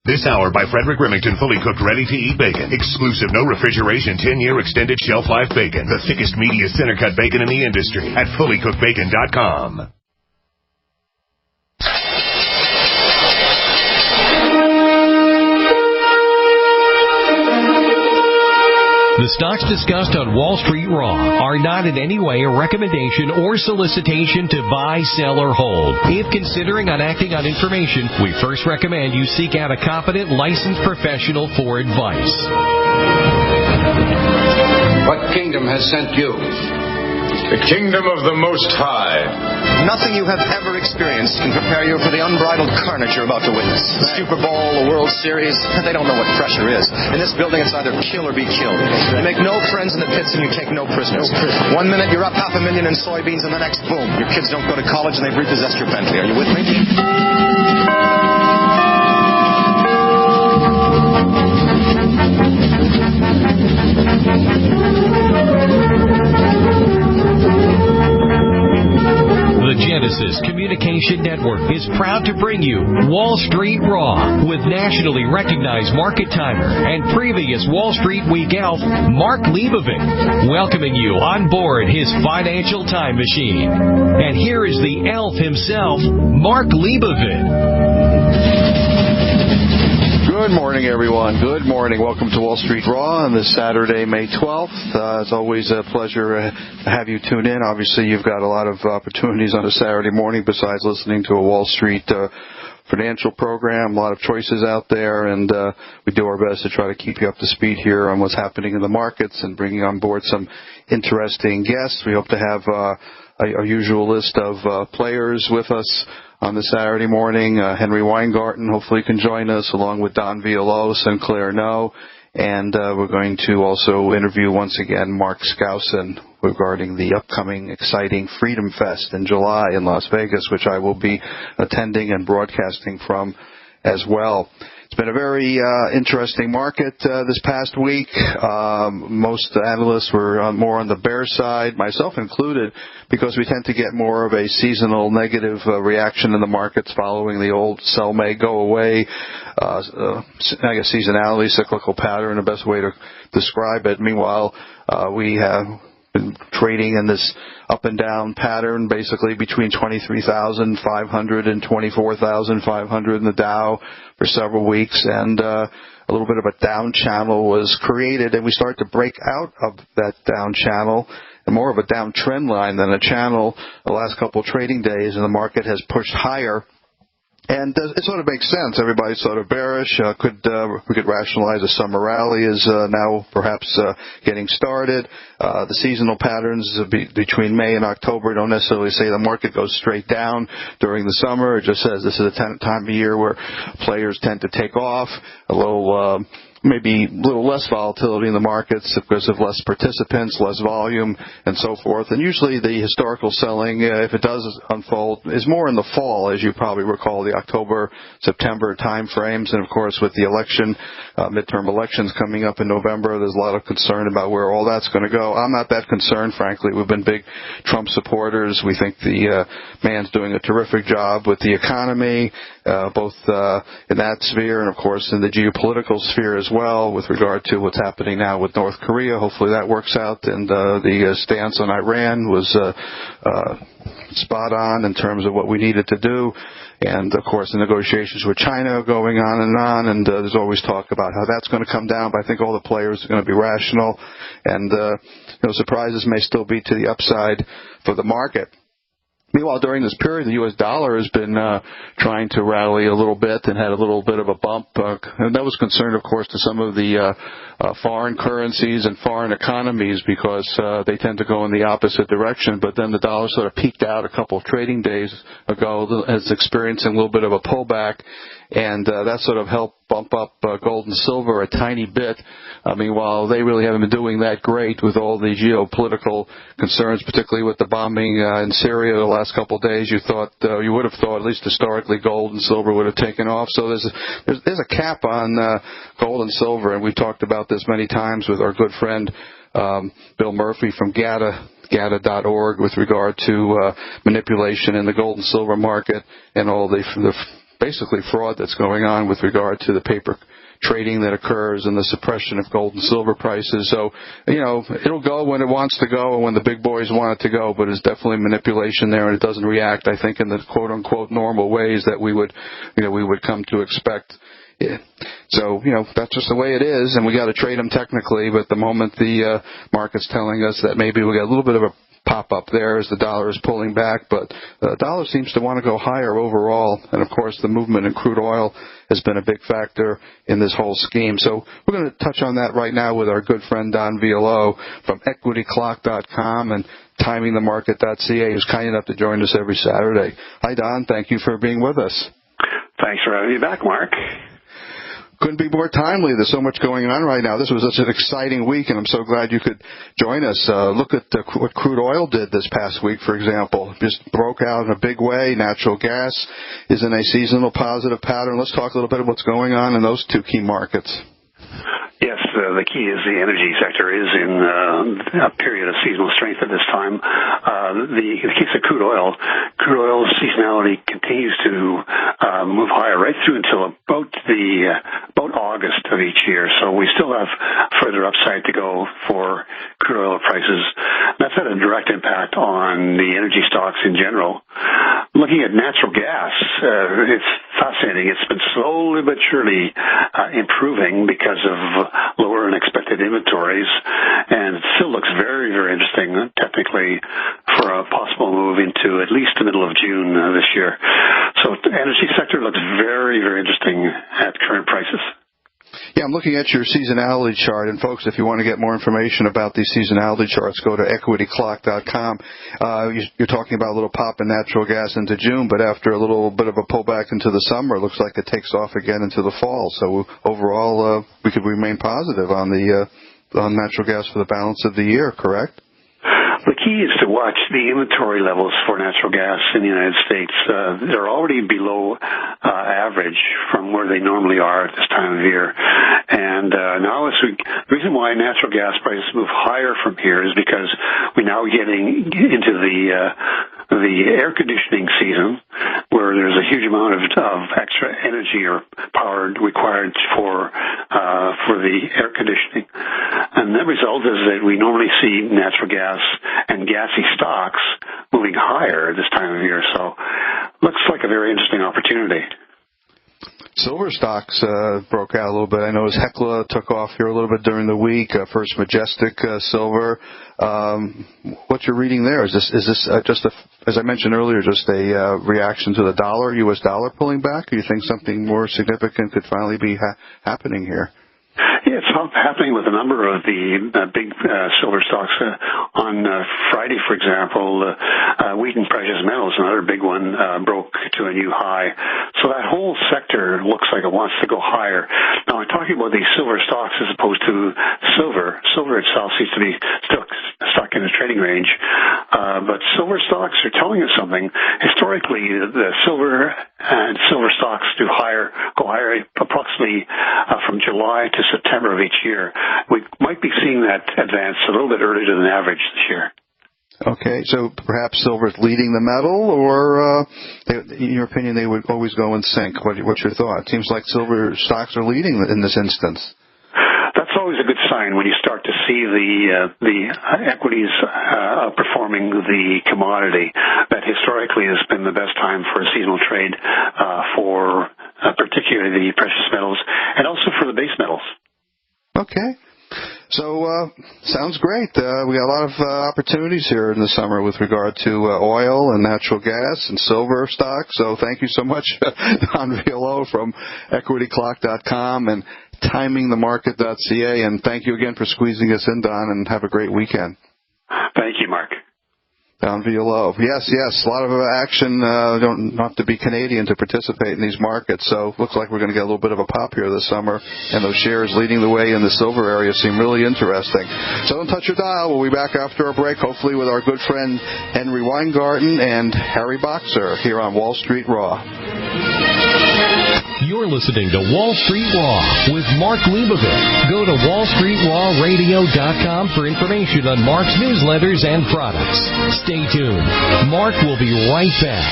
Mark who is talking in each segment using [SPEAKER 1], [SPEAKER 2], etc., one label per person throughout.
[SPEAKER 1] This hour by Frederick Remington, fully cooked, ready-to-eat bacon. Exclusive, no refrigeration, 10-year extended shelf life bacon. The thickest, meatiest, center-cut bacon in the industry at fullycookedbacon.com.
[SPEAKER 2] The stocks discussed on Wall Street Raw are not in any way a recommendation or solicitation to buy, sell, or hold. If considering on acting on information, we first recommend you seek out a competent, licensed professional for advice.
[SPEAKER 3] What kingdom has sent you?
[SPEAKER 4] The kingdom of the Most High.
[SPEAKER 5] Nothing you have ever experienced can prepare you for the unbridled carnage you're about to witness. The Super Bowl, the World Series, they don't know what pressure is. In this building, it's either kill or be killed. You make no friends in the pits and you take no prisoners. 1 minute, you're up $500,000 in soybeans, and the next, boom, your kids don't go to college and they've repossessed your Bentley. Are you with me?
[SPEAKER 2] The Genesis Communication Network is proud to bring you Wall Street Raw with nationally recognized market timer and previous Wall Street Week elf, Mark Leibovit, welcoming you on board his financial time machine. And here is the elf himself, Mark Leibovit.
[SPEAKER 6] Good morning, everyone. Good morning. Welcome to Wall Street Raw on this Saturday, May 12th. It's always a pleasure to have you tune in. Obviously, you've got a lot of opportunities on a Saturday morning besides listening to a Wall Street financial program. A lot of choices out there, and we do our best to try to keep you up to speed here on what's happening in the markets and bringing on board some interesting guests. We hope to have our usual list of players with us on the Saturday morning. Henry Weingarten hopefully can join us, along with Don VIALOUX, SINCLAIR No. And we're going to also interview once again Mark SKOUSEN regarding the upcoming exciting Freedom Fest in July in Las Vegas, which I will be attending and broadcasting from as well. It's been a very interesting market this past week. Most analysts were more on the bear side, myself included, because we tend to get more of a seasonal negative reaction in the markets following the old sell may go away, I guess seasonality, cyclical pattern, the best way to describe it. Meanwhile, we have been trading in this up and down pattern, basically between 23,500 and 24,500 in the Dow for several weeks, and a little bit of a down channel was created, and we start to break out of that down channel, and more of a down trend line than a channel the last couple of trading days, and the market has pushed higher. And it sort of makes sense. Everybody's sort of bearish. We could rationalize a summer rally is now perhaps getting started. The seasonal patterns between May and October don't necessarily say the market goes straight down during the summer. It just says this is a time of year where players tend to take off, maybe a little less volatility in the markets because of less participants, less volume, and so forth. And usually the historical selling, if it does unfold, is more in the fall, as you probably recall, the October, September time frames. And, of course, with the election, midterm elections coming up in November, there's a lot of concern about where all that's going to go. I'm not that concerned, frankly. We've been big Trump supporters. We think the man's doing a terrific job with the economy, both in that sphere and, of course, in the geopolitical sphere as well, with regard to what's happening now with North Korea. Hopefully that works out, and the stance on Iran was spot on in terms of what we needed to do. And, of course, the negotiations with China are going on, and there's always talk about how that's going to come down, but I think all the players are going to be rational, and surprises may still be to the upside for the market. Meanwhile, during this period, the U.S. dollar has been trying to rally a little bit and had a little bit of a bump. And that was concerned, of course, to some of the foreign currencies and foreign economies because they tend to go in the opposite direction. But then the dollar sort of peaked out a couple of trading days ago as experiencing a little bit of a pullback. And that sort of helped bump up gold and silver a tiny bit. Meanwhile, they really haven't been doing that great with all the geopolitical concerns, particularly with the bombing in Syria the last couple of days. You would have thought, at least historically, gold and silver would have taken off. So there's a cap on gold and silver, and we've talked about this many times with our good friend Bill Murphy from GATA.org with regard to manipulation in the gold and silver market and all the basically fraud that's going on with regard to the paper trading that occurs and the suppression of gold and silver prices. So, it'll go when it wants to go and when the big boys want it to go, but it's definitely manipulation there, and it doesn't react, I think, in the quote-unquote normal ways that we would come to expect. Yeah. So, that's just the way it is, and we got to trade them technically, but the moment the market's telling us that maybe we got a little bit of a pop up there as the dollar is pulling back, but the dollar seems to want to go higher overall, and of course the movement in crude oil has been a big factor in this whole scheme. So we're going to touch on that right now with our good friend Don VIALOUX from EquityClock.com and TimingTheMarket.ca, who's kind enough to join us every Saturday. Hi Don, thank you for being with us.
[SPEAKER 7] Thanks for having me back, Mark.
[SPEAKER 6] Couldn't be more timely. There's so much going on right now. This was such an exciting week, and I'm so glad you could join us. Look at what crude oil did this past week, for example. Just broke out in a big way. Natural gas is in a seasonal positive pattern. Let's talk a little bit about what's going on in those two key markets.
[SPEAKER 7] Yes, the key is the energy sector is in a period of seasonal strength at this time. The case of crude oil seasonality continues to move higher right through until about August of each year. So we still have further upside to go for crude oil prices. That's had a direct impact on the energy stocks in general. Looking at natural gas, it's fascinating. It's been slowly but surely improving because of lower than expected inventories, and it still looks very, very interesting technically for a possible move into at least the middle of June this year. So the energy sector looks very, very interesting at current prices.
[SPEAKER 6] Yeah, I'm looking at your seasonality chart, and folks, if you want to get more information about these seasonality charts, go to EquityClock.com. You're talking about a little pop in natural gas into June, but after a little bit of a pullback into the summer, it looks like it takes off again into the fall. So overall, we could remain positive on natural gas for the balance of the year, correct?
[SPEAKER 7] The key is to watch the inventory levels for natural gas in the United States. They're already below average from where they normally are at this time of year. And now the reason why natural gas prices move higher from here is because we're now getting into the air conditioning season, where there's a huge amount of extra energy or power required for the air conditioning. And the result is that we normally see natural gas and gassy stocks moving higher this time of year. So looks like a very interesting opportunity.
[SPEAKER 6] Silver stocks broke out a little bit. I know as Hecla took off here a little bit during the week. First Majestic Silver. What's your reading there? Is this just as I mentioned earlier, just a reaction to the dollar, U.S. dollar pulling back? Or do you think something more significant could finally be happening here?
[SPEAKER 7] Yeah, it's happening with a number of the big silver stocks. On Friday, for example, Wheaton Precious Metals, another big one, broke to a new high. So that whole sector looks like it wants to go higher. Now, I'm talking about these silver stocks as opposed to silver. Silver itself seems to be still stuck in the trading range. But silver stocks are telling us something. Historically, the silver and silver stocks go higher approximately from July to September of each year. We might be seeing that advance a little bit earlier than average this year.
[SPEAKER 6] Okay, so perhaps silver is leading the metal, or in your opinion, they would always go in sync. What's your thought? It seems like silver stocks are leading in this instance.
[SPEAKER 7] That's always a good sign when you start to see the equities outperforming the commodity. That historically has been the best time for a seasonal trade for particularly the precious metals and also for the base metals. Okay.
[SPEAKER 6] So, sounds great. We got a lot of opportunities here in the summer with regard to oil and natural gas and silver stocks. So thank you so much, Don VIALOUX from EquityClock.com and TimingTheMarket.ca. And thank you again for squeezing us in, Don, and have a great weekend.
[SPEAKER 7] Thank you, Mark.
[SPEAKER 6] Don VIALOUX. Yes, a lot of action. Don't have to be Canadian to participate in these markets. So looks like we're going to get a little bit of a pop here this summer, and those shares leading the way in the silver area seem really interesting. So don't touch your dial. We'll be back after a break, hopefully with our good friend Henry Weingarten and Harry Boxer here on Wall Street Raw.
[SPEAKER 2] You're listening to Wall Street Raw with Mark Leibovit. Go to wallstreetrawradio.com for information on Mark's newsletters and products. Stay tuned. Mark will be right back.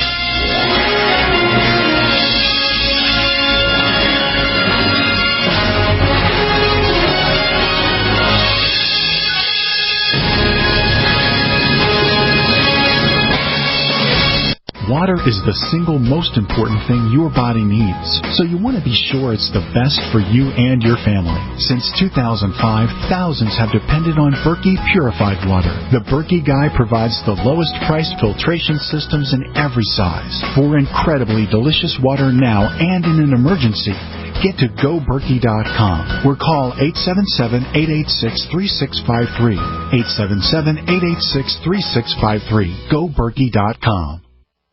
[SPEAKER 8] Water is the single most important thing your body needs, so you want to be sure it's the best for you and your family. Since 2005, thousands have depended on Berkey purified water. The Berkey Guy provides the lowest priced filtration systems in every size for incredibly delicious water now and in an emergency. Get to GoBerkey.com or call 877-886-3653. 877-886-3653. GoBerkey.com.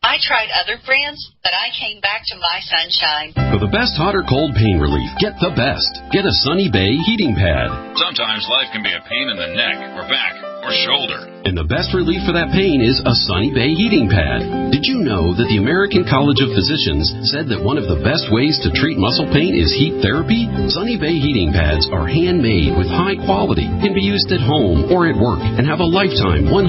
[SPEAKER 9] I tried other brands, but I came back to My Sunshine.
[SPEAKER 10] For the best hot or cold pain relief, get the best. Get a Sunny Bay heating pad.
[SPEAKER 11] Sometimes life can be a pain in the neck or back or shoulder.
[SPEAKER 10] And the best relief for that pain is a Sunny Bay heating pad. Did you know that the American College of Physicians said that one of the best ways to treat muscle pain is heat therapy? Sunny Bay heating pads are handmade with high quality, can be used at home or at work, and have a lifetime 100%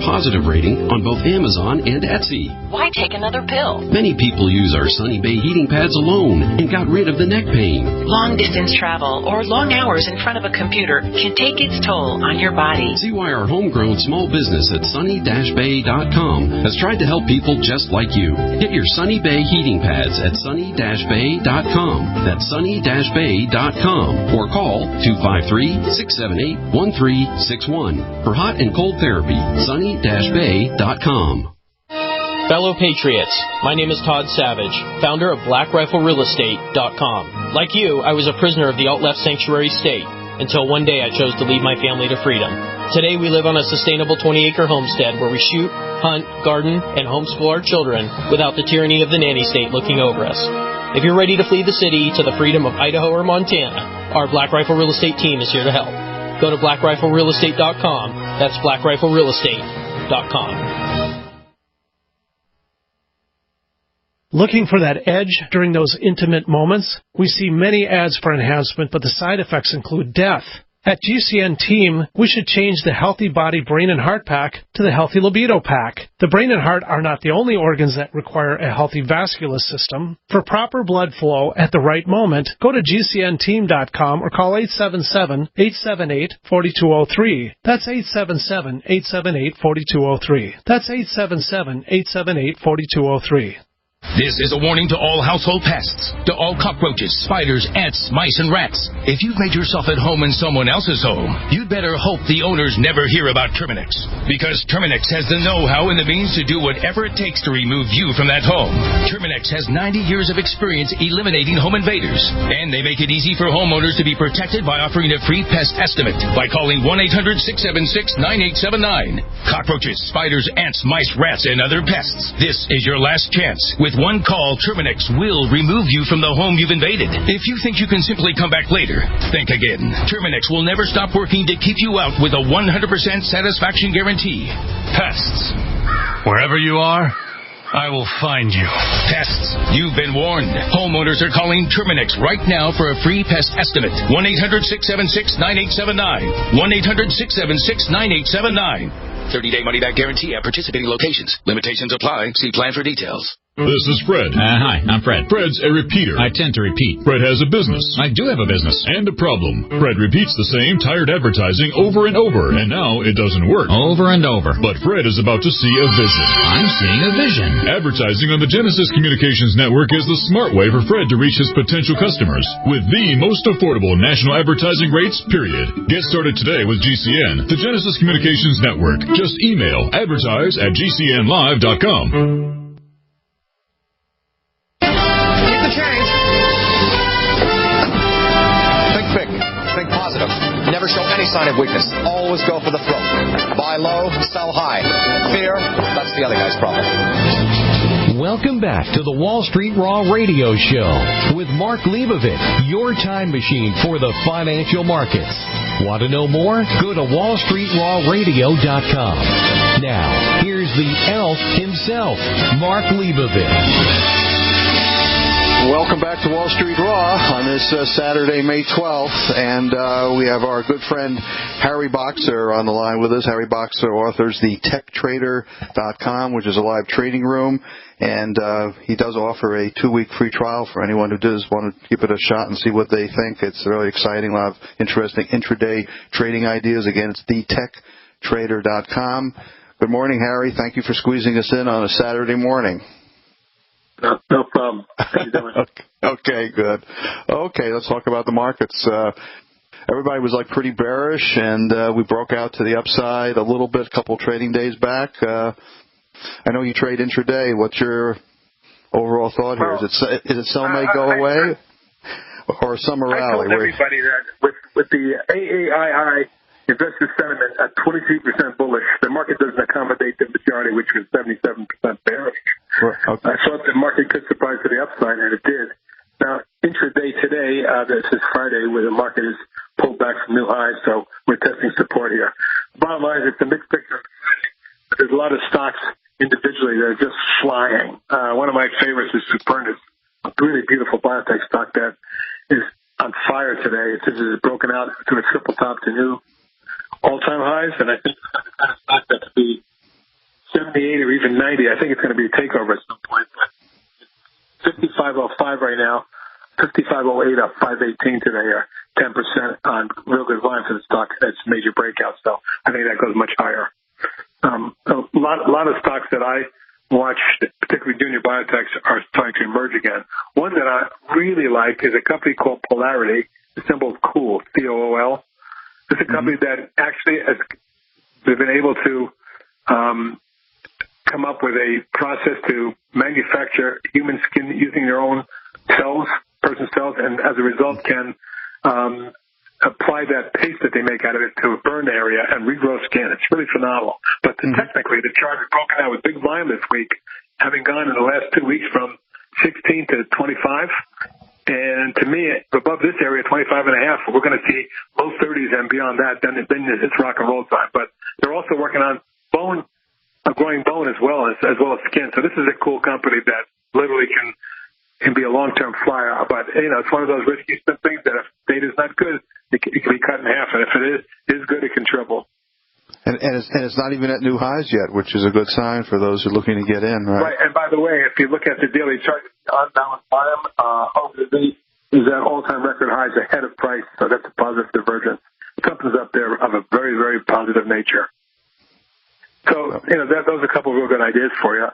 [SPEAKER 10] positive rating on both Amazon and Etsy.
[SPEAKER 9] Why take another pill?
[SPEAKER 10] Many people use our Sunny Bay heating pads alone and got rid of the neck pain.
[SPEAKER 9] Long distance travel or long hours in front of a computer can take its toll on your body.
[SPEAKER 10] See why our homegrown small business at sunny-bay.com has tried to help people just like you. Get your Sunny Bay heating pads at sunny-bay.com. That's sunny-bay.com or call 253-678-1361 for hot and cold therapy. sunny-bay.com.
[SPEAKER 12] Fellow Patriots, my name is Todd Savage, founder of BlackRifleRealEstate.com. Like you, I was a prisoner of the alt-left sanctuary state until one day I chose to lead my family to freedom. Today we live on a sustainable 20-acre homestead where we shoot, hunt, garden, and homeschool our children without the tyranny of the nanny state looking over us. If you're ready to flee the city to the freedom of Idaho or Montana, our Black Rifle Real Estate team is here to help. Go to BlackRifleRealEstate.com. That's BlackRifleRealEstate.com.
[SPEAKER 13] Looking for that edge during those intimate moments? We see many ads for enhancement, but the side effects include death. At GCN Team, we should change the Healthy Body Brain and Heart Pack to the Healthy Libido Pack. The brain and heart are not the only organs that require a healthy vascular system. For proper blood flow at the right moment, go to GCNteam.com or call 877-878-4203. That's 877-878-4203. That's 877-878-4203.
[SPEAKER 14] This is a warning to all household pests, to all cockroaches, spiders, ants, mice, and rats. If you've made yourself at home in someone else's home, you'd better hope the owners never hear about Terminix. Because Terminix has the know-how and the means to do whatever it takes to remove you from that home. Terminix has 90 years of experience eliminating home invaders. And they make it easy for homeowners to be protected by offering a free pest estimate by calling 1-800-676-9879. Cockroaches, spiders, ants, mice, rats, and other pests. This is your last chance. With one call, Terminix will remove you from the home you've invaded. If you think you can simply come back later, think again. Terminix will never stop working to keep you out with a 100% satisfaction guarantee. Pests. Wherever you are, I will find you. Pests, you've been warned. Homeowners are calling Terminix right now for a free pest estimate. 1-800-676-9879. 1-800-676-9879. 30-day money-back guarantee at participating locations. Limitations apply. See plan for details.
[SPEAKER 15] This is Fred.
[SPEAKER 16] Hi, I'm Fred.
[SPEAKER 15] Fred's a repeater.
[SPEAKER 16] I tend to repeat.
[SPEAKER 15] Fred has a business.
[SPEAKER 16] I do have a business.
[SPEAKER 15] And a problem. Fred repeats the same tired advertising over and over, and now it doesn't work.
[SPEAKER 16] Over and over.
[SPEAKER 15] But Fred is about to see a vision.
[SPEAKER 16] I'm seeing a vision.
[SPEAKER 15] Advertising on the Genesis Communications Network is the smart way for Fred to reach his potential customers with the most affordable national advertising rates, period. Get started today with GCN, the Genesis Communications Network. Just email advertise@gcnlive.com.
[SPEAKER 5] Think positive. Never show any sign of weakness. Always go for the throat. Buy low, sell high. Fear, that's the other guy's problem.
[SPEAKER 2] Welcome back to the Wall Street Raw Radio Show with Mark Leibovit, your time machine for the financial markets. Want to know more? Go to wallstreetrawradio.com. Now, here's the elf himself, Mark Leibovit.
[SPEAKER 6] Welcome back to Wall Street Raw on this Saturday, May 12th, and we have our good friend Harry Boxer on the line with us. Harry Boxer authors the TechTrader.com, which is a live trading room, and he does offer a 2-week free trial for anyone who does want to give it a shot and see what they think. It's really exciting, a lot of interesting intraday trading ideas. Again, it's the TechTrader.com. Good morning, Harry. Thank you for squeezing us in on a Saturday morning.
[SPEAKER 17] No problem. How you doing?
[SPEAKER 6] Okay, good. Okay, let's talk about the markets. Everybody was like pretty bearish, and we broke out to the upside a little bit a couple trading days back. I know you trade intraday. What's your overall thought here? Is it sell may go away, or summer rally?
[SPEAKER 17] I told everybody that with the AAII investor sentiment at 23% bullish, the market doesn't accommodate the majority, which was 77% bearish. Okay. I thought the market could surprise to the upside, and it did. Now, intraday today, this is Friday, where the market is pulled back from new highs, so we're testing support here. Bottom line is it's a mixed picture, but there's a lot of stocks individually that are just flying. One of my favorites is Supernus, a really beautiful biotech stock that is on fire today. It is broken out to a triple top to new all-time highs, and I think it's the kind of stock that could be 78 or even 90. I think it's going to be a takeover at some point, but 55.05 right now, 55.08 up 5.18 today, or 10% on real good volume for the stock. That's major breakout, so I think that goes much higher. A lot of stocks that I watch, particularly junior biotechs, are starting to emerge again. One that I really like is a company called Polarity. The symbol is COOL, COOL. It's a company that actually they've been able to come up with a process to manufacture human skin using their own cells, person cells, and as a result can apply that paste that they make out of it to a burn area and regrow skin. It's really phenomenal. But technically, the chart is broken out with big volume this week, having gone in the last 2 weeks from 16 to 25. And to me, above this area, 25.5, we're going to see low 30s and beyond that. Then it's rock and roll time. But they're also working on bone, growing bone as well as skin. So this is a cool company that literally can be a long-term flyer. But, it's one of those risky things that if data is not good, it can be cut in half. And if it is good, it can triple.
[SPEAKER 6] And it's not even at new highs yet, which is a good sign for those who are looking to get in, right?
[SPEAKER 17] Right. And by the way, if you look at the daily chart, on balance bottom over the day is at all-time record highs ahead of price. So that's a positive divergence. Something's up there of a very, very positive nature. So, those are a couple of real good ideas for you.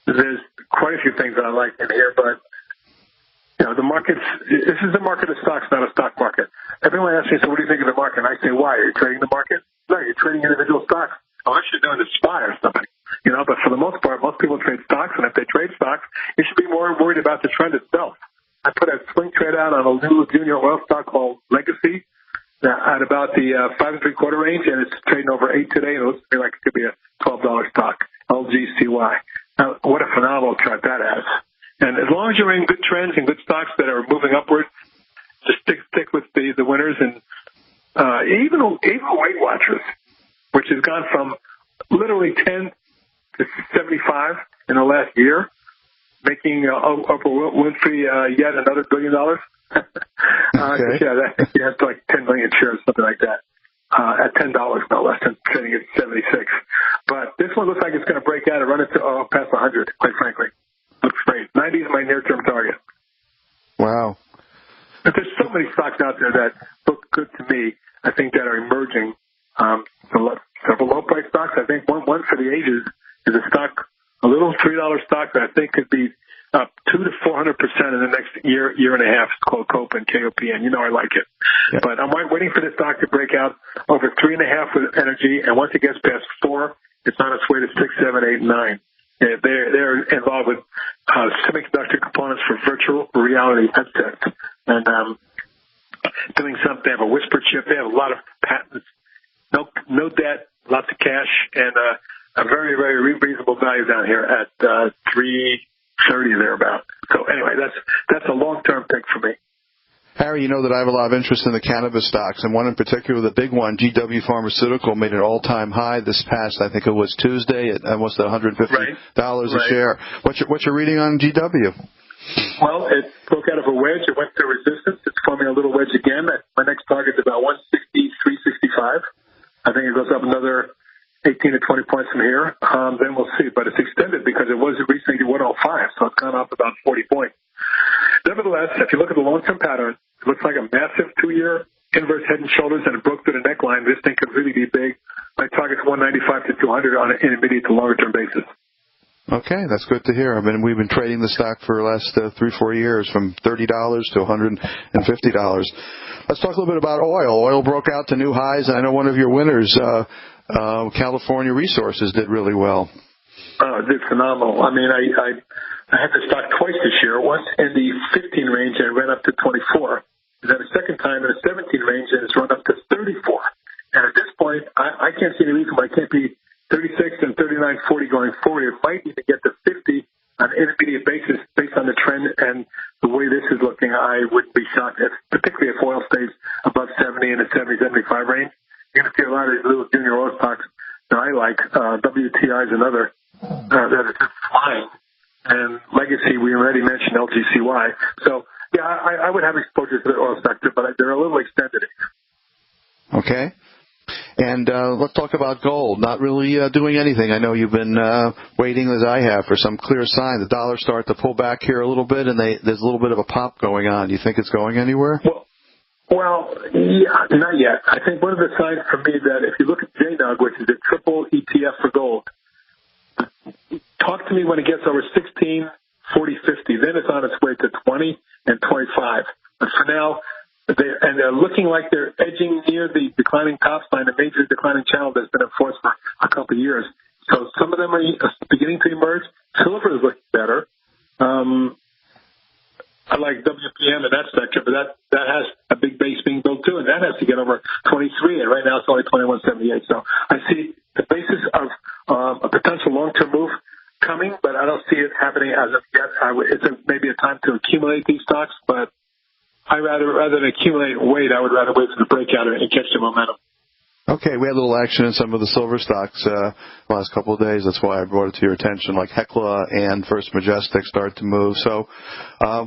[SPEAKER 17] There's quite a few things that I like in here, but the markets, this is a market of stocks, not a stock market. Everyone asks me, so what do you think of the market? And I say, why? Are you trading the market? No, you're trading individual stocks. Unless you're doing the SPY or something. But for the most part, most people trade stocks, and if they trade stocks, you should be more worried about the trend itself. I put a swing trade out on a new junior oil stock called Legacy at about the 5.75 range, and it's trading over 8 today, and it looks to me like it could be a $12 stock, LGCY. Now, what a phenomenal chart that has. And as long as you're in good trends and good stocks that are moving upward, just stick with the winners. And even Weight Watchers, which has gone from literally 10 to 75 in the last year, making Oprah Winfrey yet another $1 billion. Okay. He has like 10 million shares, something like that, at $10 no less, than trading at 76. But this one looks like it's going to break out and run it to past 100, quite frankly. Looks great. 90 is my near-term target.
[SPEAKER 6] Wow.
[SPEAKER 17] But there's so many stocks out there that look good to me, I think, that are emerging. Several low-price stocks. I think one for the ages is a stock, a little $3 stock that I think could be up 200 to 400% in the next year and a half. It's called Copen, KOPN. I like it. Yeah. But I'm waiting for this stock to break out over 3.5 with energy, and once it gets past 4, it's on its way to 6, 7, 8, 9. They're involved with semiconductor components for virtual reality headsets, and doing something. They have a whisper chip. They have a lot of patents. No debt, lots of cash, and a very, very reasonable value down here at $3.30 thereabout. So anyway, that's a long-term pick for me.
[SPEAKER 6] Harry, you know that I have a lot of interest in the cannabis stocks, and one in particular, the big one, GW Pharmaceutical, made an all-time high this past, I think it was Tuesday, at almost $150 a share. What's your reading on GW?
[SPEAKER 17] Well, it broke out of a wedge. It went to resistance. It's forming a little wedge again. My next target is about 163.65. I think it goes up another 18 to 20 points from here. Then we'll see. But it's extended because it was recently 105, so it's gone up about 40 points. Nevertheless, if you look at the long-term pattern, it looks like a massive 2-year inverse head and shoulders, and it broke through the neckline. This thing could really be big. my target's 195 to 200 on an intermediate to longer term basis.
[SPEAKER 6] Okay, that's good to hear. I mean, we've been trading the stock for the last 3-4 years from $30 to $150. Let's talk a little bit about oil. Oil broke out to new highs. I know one of your winners, California Resources, did really well.
[SPEAKER 17] It did phenomenal. I mean, I had the stock twice this year. Once in the 15 range and it ran up to 24. And then a second time in the 17 range and it's run up to 34. And at this point, I can't see any reason why it can't be 36 and 39.40 going forward. It might even get to 50 on an intermediate basis based on the trend and the way this is looking. I wouldn't be shocked, particularly if oil stays above 70 in the 70-75 range. You're going to see a lot of these little junior oil stocks that I like. WTI is another that are just flying. And Legacy, we already mentioned LGCY. So, yeah, I would have exposure to the oil sector, but they're a little extended.
[SPEAKER 6] Okay. And let's talk about gold. Not really doing anything. I know you've been waiting, as I have, for some clear sign. The dollar started to pull back here a little bit, and there's a little bit of a pop going on. Do you think it's going anywhere?
[SPEAKER 17] Well, yeah, not yet. I think one of the signs for me that if you look at JNUG, which is a triple ETF for gold, talk to me when it gets over 16, 40, 50. Then it's on its way to 20 and 25. But for now, they're looking like they're edging near the declining top line, a major declining channel that's been enforced for a couple of years. So some of them are beginning to emerge. Silver is looking better. I like WPM in that sector, but that has a big base being built too, and that has to get over 23, and right now it's only 21.78. So I see the basis of a potential long-term move coming, but I don't see it happening as of yet. It's maybe a time to accumulate these stocks, but rather than accumulate and wait, I would rather wait for the breakout and catch the momentum.
[SPEAKER 6] Okay, we had a little action in some of the silver stocks the last couple of days. That's why I brought it to your attention, like Hecla and First Majestic start to move. So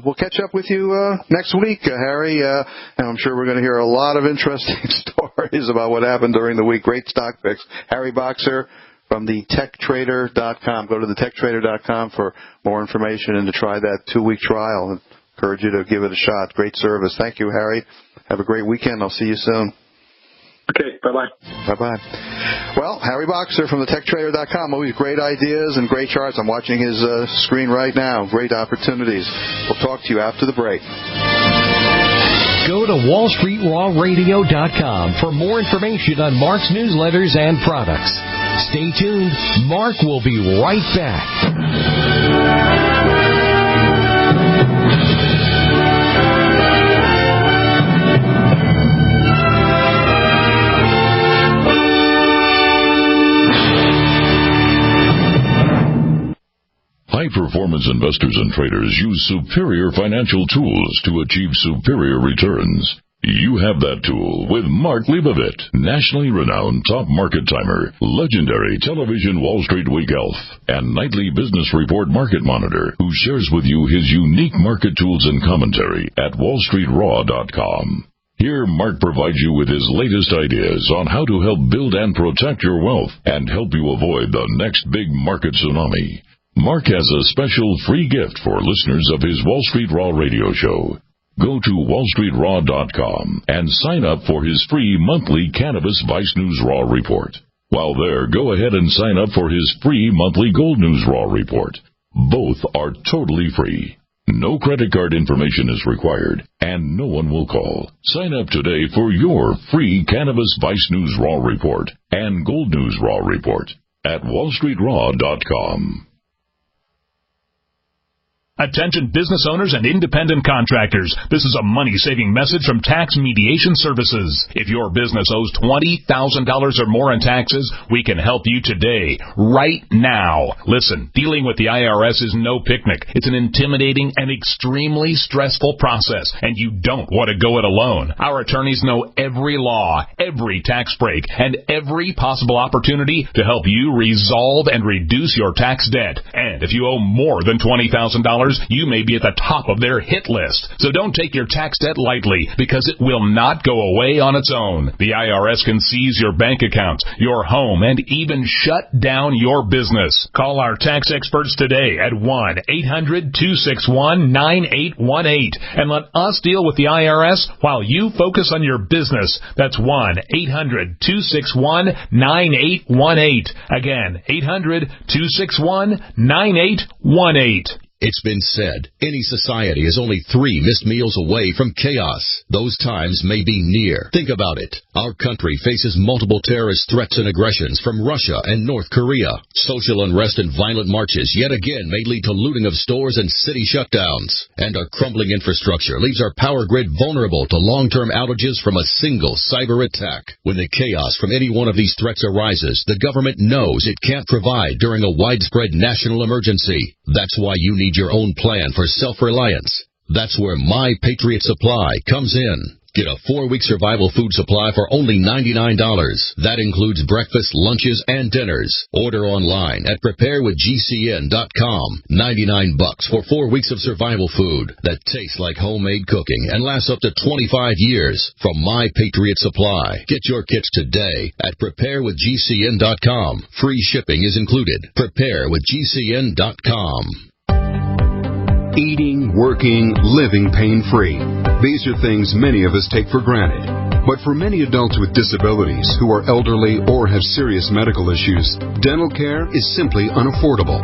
[SPEAKER 6] we'll catch up with you next week, Harry, and I'm sure we're going to hear a lot of interesting stories about what happened during the week. Great stock picks. Harry Boxer from the techtrader.com. Go to the techtrader.com for more information and to try that 2-week trial. I encourage you to give it a shot. Great service. Thank you, Harry. Have a great weekend. I'll see you soon.
[SPEAKER 17] Okay, bye-bye.
[SPEAKER 6] Bye-bye. Well, Harry Boxer from the techtrader.com. Always great ideas and great charts. I'm watching his screen right now. Great opportunities. We'll talk to you after the break.
[SPEAKER 2] Go to WallStreetRawRadio.com for more information on Mark's newsletters and products. Stay tuned. Mark will be right back.
[SPEAKER 15] High-performance investors and traders use superior financial tools to achieve superior returns. You have that tool with Mark Leibovit, nationally renowned top market timer, legendary television Wall Street Week elf, and nightly business report market monitor, who shares with you his unique market tools and commentary at wallstreetraw.com. Here, Mark provides you with his latest ideas on how to help build and protect your wealth and help you avoid the next big market tsunami. Mark has a special free gift for listeners of his Wall Street Raw radio show. Go to wallstreetraw.com and sign up for his free monthly Cannabis Vice News Raw report. While there, go ahead and sign up for his free monthly Gold News Raw report. Both are totally free. No credit card information is required, and no one will call. Sign up today for your free Cannabis Vice News Raw report and Gold News Raw report at wallstreetraw.com.
[SPEAKER 18] Attention business owners and independent contractors. This is a money-saving message from Tax Mediation Services. If your business owes $20,000 or more in taxes, we can help you today, right now. Listen, dealing with the IRS is no picnic. It's an intimidating and extremely stressful process, and you don't want to go it alone. Our attorneys know every law, every tax break, and every possible opportunity to help you resolve and reduce your tax debt. And if you owe more than $20,000, customers, you may be at the top of their hit list. So don't take your tax debt lightly, because it will not go away on its own. The IRS can seize your bank account, your home, and even shut down your business. Call our tax experts today at 1-800-261-9818 and let us deal with the IRS while you focus on your business. That's 1-800-261-9818. Again, 800-261-9818.
[SPEAKER 19] It's been said, any society is only 3 missed meals away from chaos. Those times may be near. Think about it. Our country faces multiple terrorist threats and aggressions from Russia and North Korea. Social unrest and violent marches yet again may lead to looting of stores and city shutdowns. And our crumbling infrastructure leaves our power grid vulnerable to long-term outages from a single cyber attack. When the chaos from any one of these threats arises, the government knows it can't provide during a widespread national emergency. That's why you need your own plan for self-reliance. That's where My Patriot Supply comes in. Get a 4-week survival food supply for only $99. That includes breakfast, lunches, and dinners. Order online at preparewithgcn.com. $99 for 4 weeks of survival food that tastes like homemade cooking and lasts up to 25 years from My Patriot Supply. Get your kits today at preparewithgcn.com. Free shipping is included. Preparewithgcn.com.
[SPEAKER 20] Eating, working, living pain-free. These are things many of us take for granted. But for many adults with disabilities who are elderly or have serious medical issues, dental care is simply unaffordable.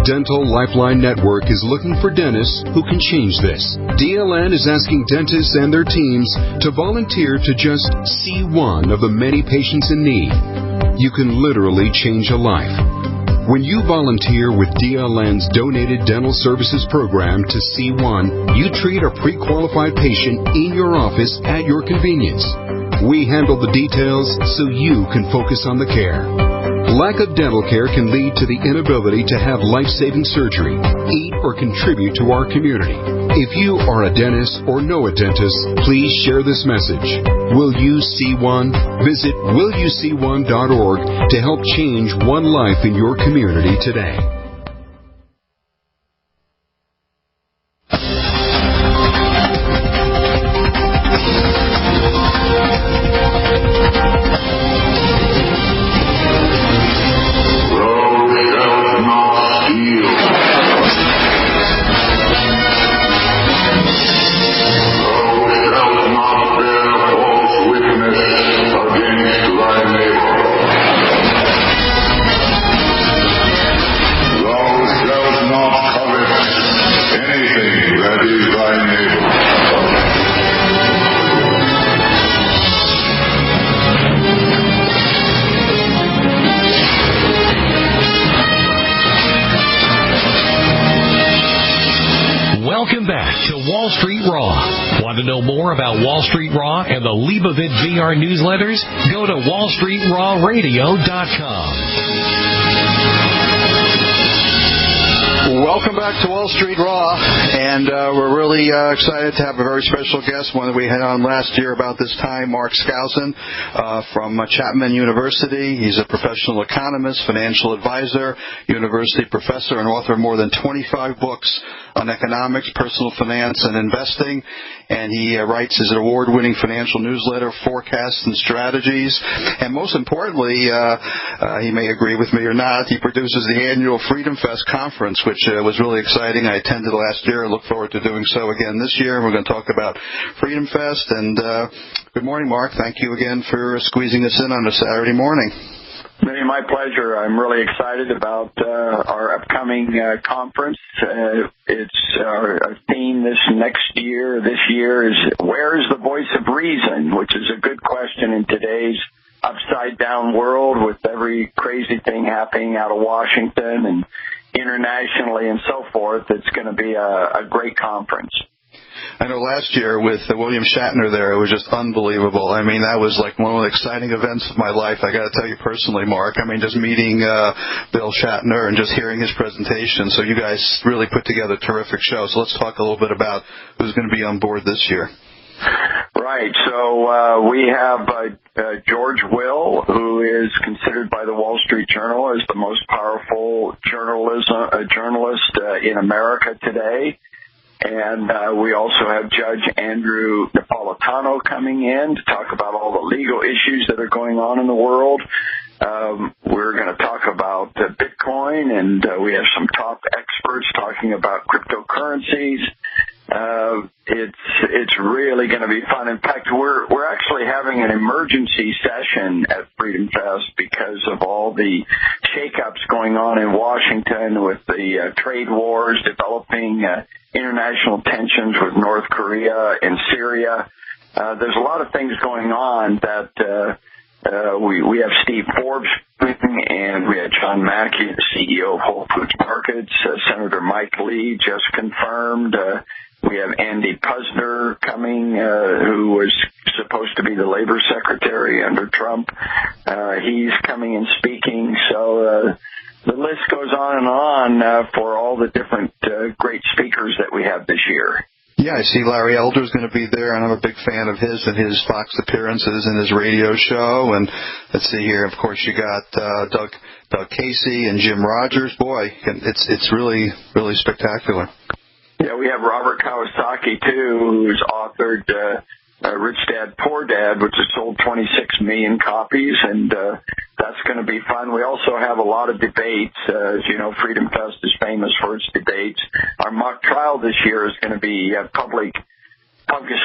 [SPEAKER 20] Dental Lifeline Network is looking for dentists who can change this. DLN is asking dentists and their teams to volunteer to just see one of the many patients in need. You can literally change a life. When you volunteer with DLN's Donated Dental Services Program to C1, you treat a pre-qualified patient in your office at your convenience. We handle the details so you can focus on the care. Lack of dental care can lead to the inability to have life-saving surgery, eat, or contribute to our community. If you are a dentist or know a dentist, please share this message. Will you see one? Visit willyouseeone.org to help change one life in your community today.
[SPEAKER 2] Welcome back to Wall Street Raw. Want to know more about Wall Street Raw and the Leibovit VR newsletters? Go to wallstreetrawradio.com.
[SPEAKER 6] Welcome back to Wall Street Raw, and we're really excited to have a very special guest, one that we had on last year about this time, Mark SKOUSEN from Chapman University. He's a professional economist, financial advisor, university professor, and author of more than 25 books on economics, personal finance, and investing. And he writes his award-winning financial newsletter, Forecasts and Strategies. And most importantly, he may agree with me or not, he produces the annual Freedom Fest conference, which was really exciting. I attended last year. I look forward to doing so again this year. We're going to talk about Freedom Fest. And good morning, Mark. Thank you again for squeezing us in on a Saturday morning.
[SPEAKER 21] My pleasure. I'm really excited about our upcoming conference. It's our theme this year is where is the voice of reason, which is a good question in today's upside-down world with every crazy thing happening out of Washington and internationally and so forth. It's going to be a great conference.
[SPEAKER 6] I know last year with William Shatner there, it was just unbelievable. I mean, that was like one of the exciting events of my life. I got to tell you personally, Mark. I mean, just meeting Bill Shatner and just hearing his presentation. So you guys really put together a terrific show. So let's talk a little bit about who's going to be on board this year.
[SPEAKER 21] Right. So we have George Will, who is considered by the Wall Street Journal as the most powerful journalist in America today. And we also have Judge Andrew Napolitano coming in to talk about all the legal issues that are going on in the world. We're going to talk about Bitcoin, and we have some top experts talking about cryptocurrencies. It's really going to be fun. In fact, we're actually having an emergency session at Freedom Fest because of all the shakeups going on in Washington with the trade wars, developing international tensions with North Korea and Syria. There's a lot of things going on that we have Steve Forbes and we have John Mackey, the CEO of Whole Foods Markets. Senator Mike Lee just confirmed. We have Andy Puzder coming, who was supposed to be the labor secretary under Trump. He's coming and speaking. So the list goes on and on for all the different great speakers that we have this year.
[SPEAKER 6] Yeah, I see Larry Elder's going to be there, and I'm a big fan of his and his Fox appearances and his radio show. And let's see here, of course, you got Doug Casey and Jim Rogers. Boy, it's really, really spectacular.
[SPEAKER 21] Yeah, we have Robert Kawasaki, too, who's authored Rich Dad, Poor Dad, which has sold 26 million copies, and that's going to be fun. We also have a lot of debates. As you know, Freedom Fest is famous for its debates. Our mock trial this year is going to be public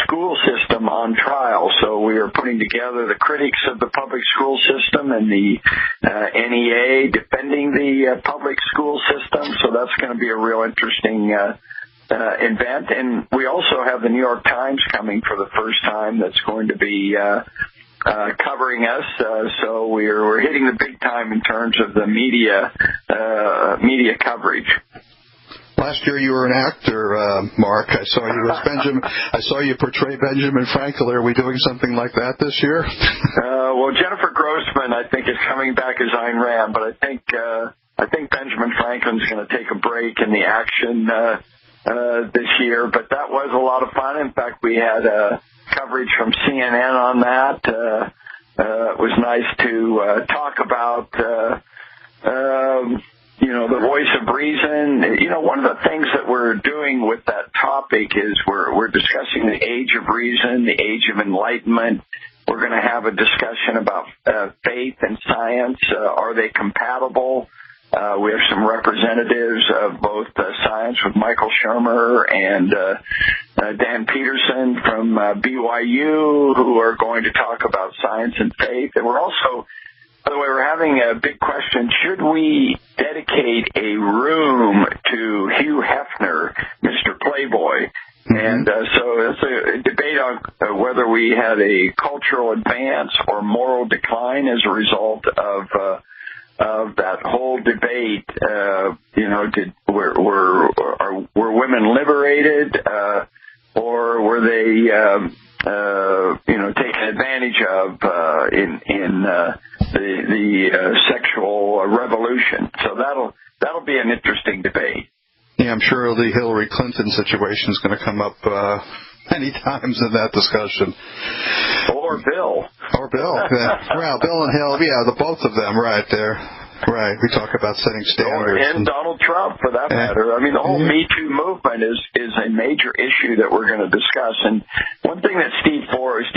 [SPEAKER 21] school system on trial. So we are putting together the critics of the public school system and the NEA defending the public school system. So that's going to be a real interesting event. And we also have the New York Times coming for the first time that's going to be covering us. So we're hitting the big time in terms of the media coverage.
[SPEAKER 6] Last year you were an actor, Mark. I saw you as Benjamin. I saw you portray Benjamin Franklin. Are we doing something like that this year?
[SPEAKER 21] Well, Jennifer Grossman, I think, is coming back as Ayn Rand, but I think Benjamin Franklin's going to take a break in the action this year. But that was a lot of fun. In fact, we had coverage from CNN on that. It was nice to talk about the voice of reason. One of the things that we're doing with that topic is we're discussing the age of reason, the age of enlightenment. We're going to have a discussion about faith and science. Are they compatible? We have some representatives of both science with Michael Shermer and Dan Peterson from BYU who are going to talk about science and faith. And we're also, by the way, we're having a big question. Should we dedicate a room to Hugh Hefner, Mr. Playboy? And so it's a debate on whether we had a cultural advance or moral decline as a result of that whole debate. Were women liberated, or were they taken advantage of in the sexual revolution? So that'll be an interesting debate.
[SPEAKER 6] Yeah, I'm sure the Hillary Clinton situation is going to come up many times in that discussion.
[SPEAKER 21] Or Bill.
[SPEAKER 6] Yeah. Well, Bill and Hill, the both of them right there. Right, we talk about setting standards.
[SPEAKER 21] And Donald Trump, for that matter. I mean, the whole Me Too movement is a major issue that we're going to discuss. And one thing that Steve Forbes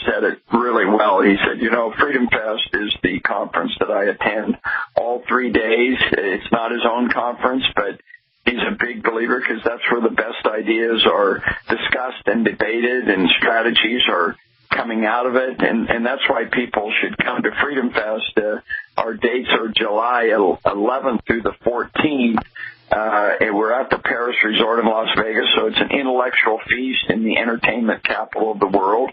[SPEAKER 21] said it really well. He said, Freedom Fest is the conference that I attend all 3 days. It's not his own conference, but he's a big believer because that's where the best ideas are discussed and debated and strategies are coming out of it. And that's why people should come to Freedom Fest. Our dates are July 11th through the 14th. And we're at the Paris Resort in Las Vegas, so it's an intellectual feast in the entertainment capital of the world.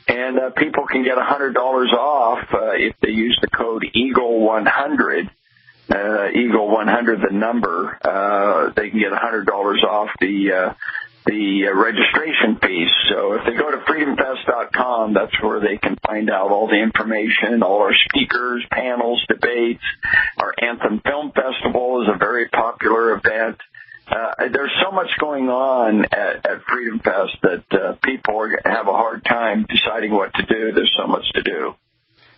[SPEAKER 21] And people can get $100 off if they use the code EAGLE100. EAGLE100, the number. They can get $100 off the registration fees. So if they go to freedomfest.com, that's where they can find out all the information, all our speakers, panels, debates. Our Anthem Film Festival is a very popular event. there's so much going on at Freedom Fest that people have a hard time deciding what to do. There's so much to do.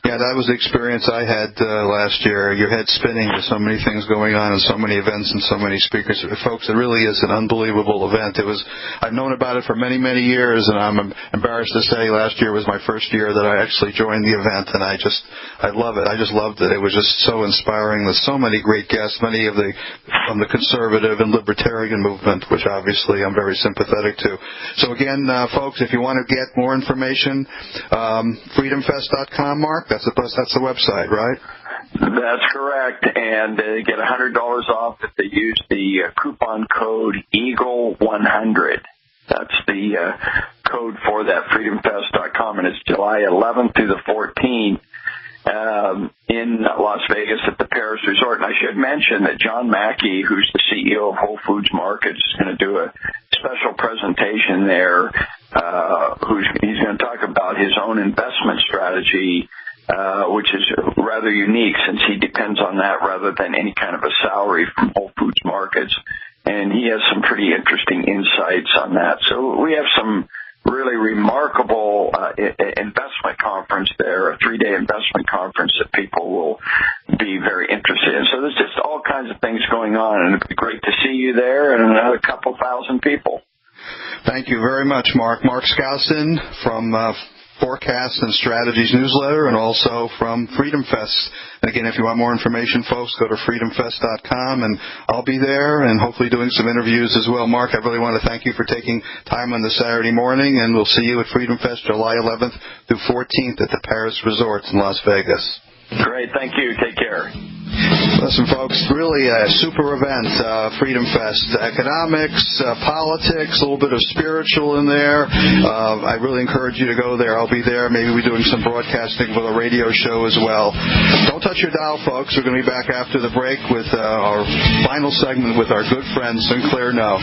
[SPEAKER 6] Yeah, that was the experience I had last year. Your head spinning with so many things going on and so many events and so many speakers. Folks, it really is an unbelievable event. I've known about it for many, many years, and I'm embarrassed to say last year was my first year that I actually joined the event, and I love it. I just loved it. It was just so inspiring. There's so many great guests, many of from the conservative and libertarian movement, which obviously I'm very sympathetic to. So again, folks, if you want to get more information, freedomfest.com, Mark. That's the website, right?
[SPEAKER 21] That's correct, and they get $100 off if they use the coupon code EAGLE100. That's the code for that, freedomfest.com, and it's July 11th through the 14th in Las Vegas at the Paris Resort. And I should mention that John Mackey, who's the CEO of Whole Foods Markets, is going to do a special presentation there. He's going to talk about his own investment strategy, which is rather unique since he depends on that rather than any kind of a salary from Whole Foods Markets. And he has some pretty interesting insights on that. So we have some really remarkable investment conference there, a 3-day investment conference that people will be very interested in. So there's just all kinds of things going on, and it'd be great to see you there and another couple thousand people.
[SPEAKER 6] Thank you very much, Mark. Mark SKOUSEN from Forecast and Strategies newsletter, and also from Freedom Fest. And again, if you want more information, folks, go to freedomfest.com, and I'll be there and hopefully doing some interviews as well. Mark, I really want to thank you for taking time on this Saturday morning, and we'll see you at Freedom Fest July 11th through 14th at the Paris Resort in Las Vegas.
[SPEAKER 21] Great. Thank you. Take care.
[SPEAKER 6] Listen, folks, really a super event, Freedom Fest. Economics, politics, a little bit of spiritual in there. I really encourage you to go there. I'll be there. Maybe we're doing some broadcasting with a radio show as well. Don't touch your dial, folks. We're going to be back after the break with our final segment with our good friend, Sinclair No.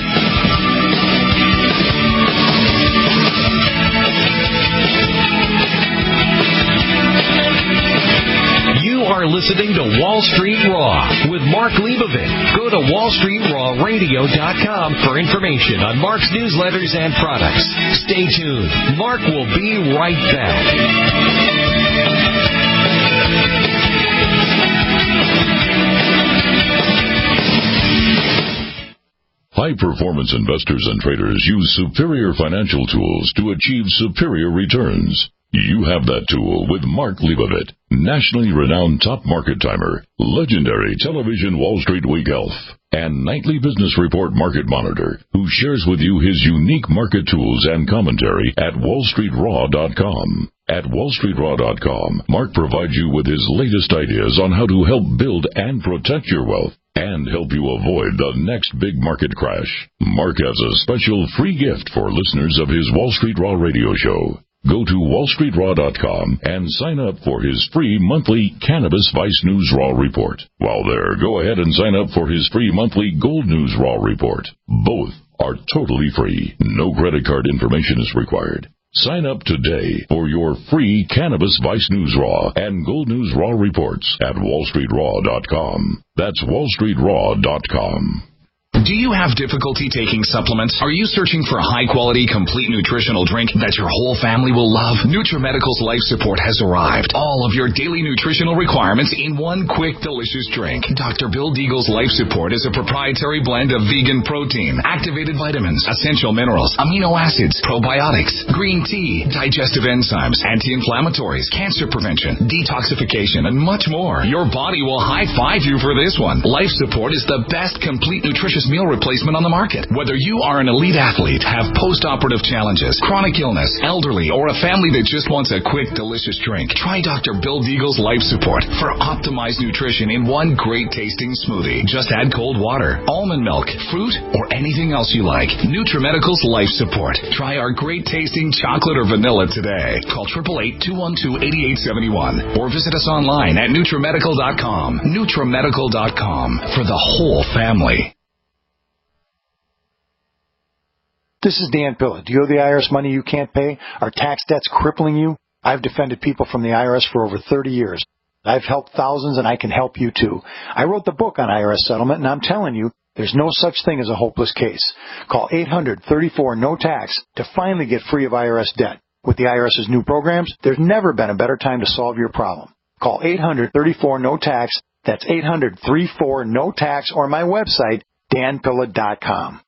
[SPEAKER 2] You are listening to Wall Street Raw with Mark Leibovit. Go to wallstreetrawradio.com for information on Mark's newsletters and products. Stay tuned. Mark will be right back.
[SPEAKER 1] High-performance investors and traders use superior financial tools to achieve superior returns. You have that tool with Mark Leibovit, nationally renowned top market timer, legendary television Wall Street Week elf, and nightly business report market monitor, who shares with you his unique market tools and commentary at wallstreetraw.com. At wallstreetraw.com, Mark provides you with his latest ideas on how to help build and protect your wealth and help you avoid the next big market crash. Mark has a special free gift for listeners of his Wall Street Raw radio show. Go to wallstreetraw.com and sign up for his free monthly Cannabis Vice News Raw report. While there, go ahead and sign up for his free monthly Gold News Raw report. Both are totally free. No credit card information is required. Sign up today for your free Cannabis Vice News Raw and Gold News Raw reports at wallstreetraw.com. That's wallstreetraw.com.
[SPEAKER 22] Do you have difficulty taking supplements? Are you searching for a high-quality, complete nutritional drink that your whole family will love? NutriMedical's Life Support has arrived. All of your daily nutritional requirements in one quick, delicious drink. Dr. Bill Deagle's Life Support is a proprietary blend of vegan protein, activated vitamins, essential minerals, amino acids, probiotics, green tea, digestive enzymes, anti-inflammatories, cancer prevention, detoxification, and much more. Your body will high-five you for this one. Life Support is the best complete nutritious meal replacement on the market. Whether you are an elite athlete, have post-operative challenges, chronic illness, elderly, or a family that just wants a quick, delicious drink, try Dr. Bill Deagle's Life Support for optimized nutrition in one great-tasting smoothie. Just add cold water, almond milk, fruit, or anything else you like. NutriMedical's Life Support. Try our great-tasting chocolate or vanilla today. Call 888-212-8871 or visit us online at NutriMedical.com. NutriMedical.com for the whole family.
[SPEAKER 23] This is Dan Pilla. Do you owe the IRS money you can't pay? Are tax debts crippling you? I've defended people from the IRS for over 30 years. I've helped thousands, and I can help you too. I wrote the book on IRS settlement, and I'm telling you, There's no such thing as a hopeless case. Call 800-34-NO-TAX to finally get free of IRS debt. With the IRS's new programs, there's never been a better time to solve your problem. Call 800-34-NO-TAX. That's 800-34-NO-TAX, or my website, danpilla.com.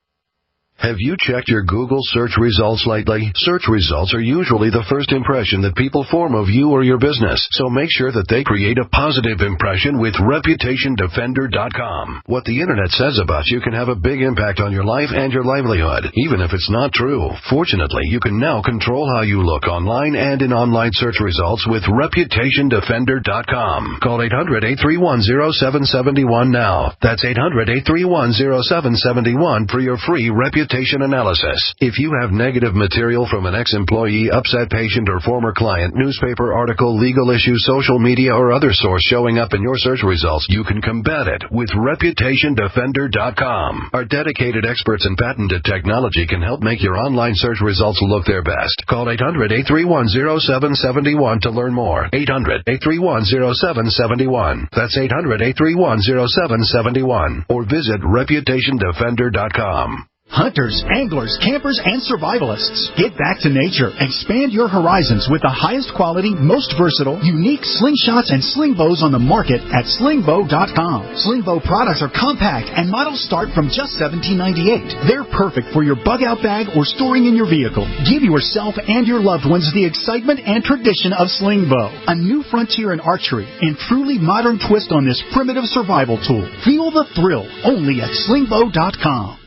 [SPEAKER 3] Have you checked your Google search results lately? Search results are usually the first impression that people form of you or your business, so make sure that they create a positive impression with ReputationDefender.com. What the Internet says about you can have a big impact on your life and your livelihood, even if it's not true. Fortunately, you can now control how you look online and in online search results with ReputationDefender.com. Call 800-831-0771 now. That's 800-831-0771 for your free reputation analysis. If you have negative material from an ex-employee, upset patient, or former client, newspaper article, legal issue, social media, or other source showing up in your search results, you can combat it with ReputationDefender.com. Our dedicated experts in patented technology can help make your online search results look their best. Call 800-831-0771 to learn more. 800-831-0771. That's 800-831-0771. Or visit ReputationDefender.com.
[SPEAKER 8] Hunters, anglers, campers, and survivalists. Get back to nature. Expand your horizons with the highest quality, most versatile, unique slingshots and sling bows on the market at slingbow.com. Slingbow products are compact and models start from just $17.98. They're perfect for your bug out bag or storing in your vehicle. Give yourself and your loved ones the excitement and tradition of Slingbow, a new frontier in archery and truly modern twist on this primitive survival tool. Feel the thrill only at slingbow.com.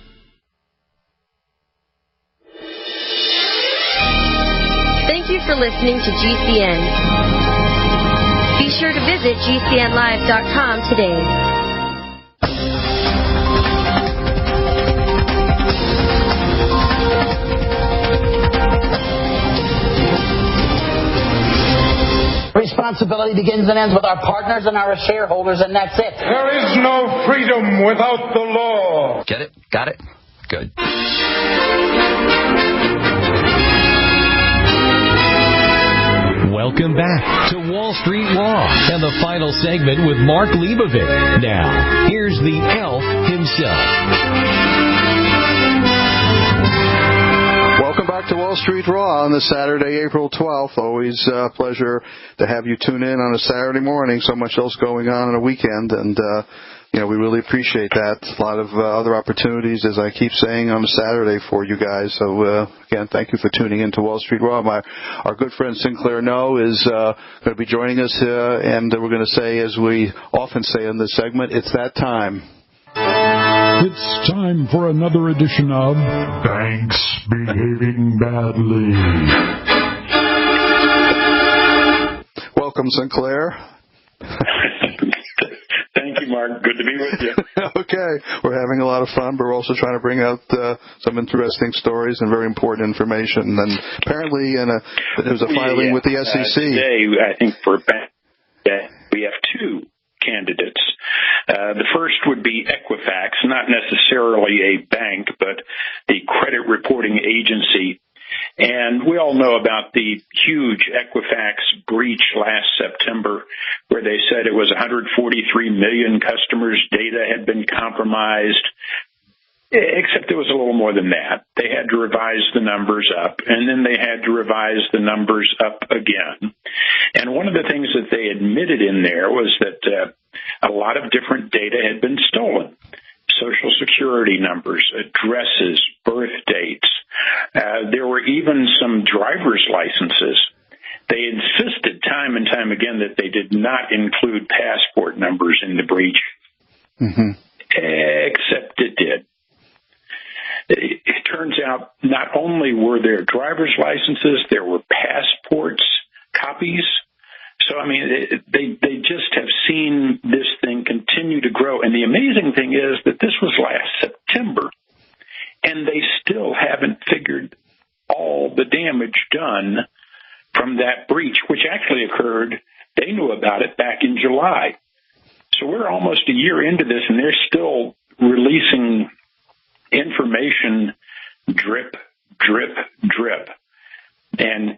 [SPEAKER 4] Thank you for listening to GCN. Be sure to visit GCNlive.com today.
[SPEAKER 7] Responsibility begins and ends with our partners and our shareholders, and that's it.
[SPEAKER 24] There is no freedom without the law.
[SPEAKER 7] Get it? Got it? Good.
[SPEAKER 2] Welcome back to Wall Street Raw and the final segment with Mark Leibovit. Now, here's the elf himself.
[SPEAKER 6] Welcome back to Wall Street Raw on this Saturday, April 12th. Always a pleasure to have you tune in on a Saturday morning. So much else going on a weekend, and we really appreciate that. A lot of other opportunities, as I keep saying, on a Saturday for you guys. So, again, thank you for tuning in to Wall Street Raw. Our good friend Sinclair No is going to be joining us, and we're going to say, as we often say in this segment, it's that time.
[SPEAKER 25] It's time for another edition of Banks Behaving Badly.
[SPEAKER 6] Welcome, Sinclair.
[SPEAKER 26] Thank you, Mark. Good to be with you.
[SPEAKER 6] Okay. We're having a lot of fun, but we're also trying to bring out some interesting stories and very important information. And apparently there's a filing with the SEC.
[SPEAKER 26] Today, I think for bank, we have two candidates. The first would be Equifax, not necessarily a bank, but the credit reporting agency. And we all know about the huge Equifax breach last September, where they said it was 143 million customers' data had been compromised, except it was a little more than that. They had to revise the numbers up, and then they had to revise the numbers up again. And one of the things that they admitted in there was that a lot of different data had been stolen. Social security numbers, addresses, birth dates. There were even some driver's licenses. They insisted time and time again that they did not include passport numbers in the breach, except it did. It turns out not only were there driver's licenses, there were passports, copies. So, I mean, they just have seen this thing continue to grow. And the amazing thing is that this was last September, and they still haven't figured all the damage done from that breach, which actually occurred, they knew about it back in July. So we're almost a year into this, and they're still releasing information drip, drip, drip. And,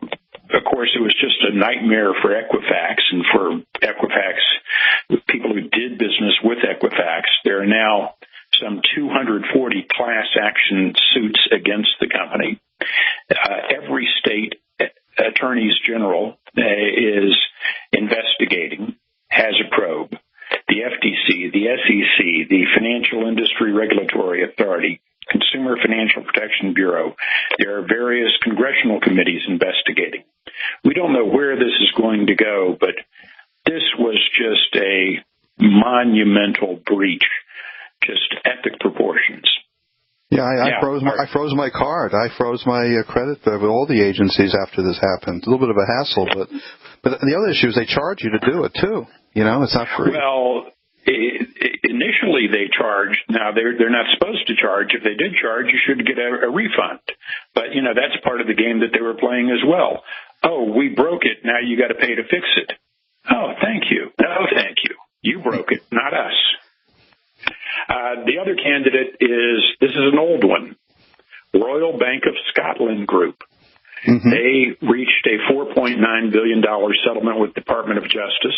[SPEAKER 26] of course, it was just a nightmare for Equifax and for Equifax, people who did business with Equifax. There are now some 240 class action suits against the company. Every state attorneys general is investigating, has a probe. The FTC, the SEC, the Financial Industry Regulatory Authority, Consumer Financial Protection Bureau. There are various congressional committees investigating. We don't know where this is going to go, but this was just a monumental breach, just epic proportions.
[SPEAKER 6] Yeah, I froze my card. I froze my credit with all the agencies after this happened. A little bit of a hassle, but the other issue is they charge you to do it too. You know, it's not free.
[SPEAKER 26] Well, initially they charged. Now they're not supposed to charge. If they did charge, you should get a refund. But you know, that's part of the game that they were playing as well. Oh, we broke it. Now you got to pay to fix it. Oh, thank you. No, thank you. You broke it, not us. The other candidate this is an old one, Royal Bank of Scotland Group. Mm-hmm. They reached a $4.9 billion settlement with the Department of Justice.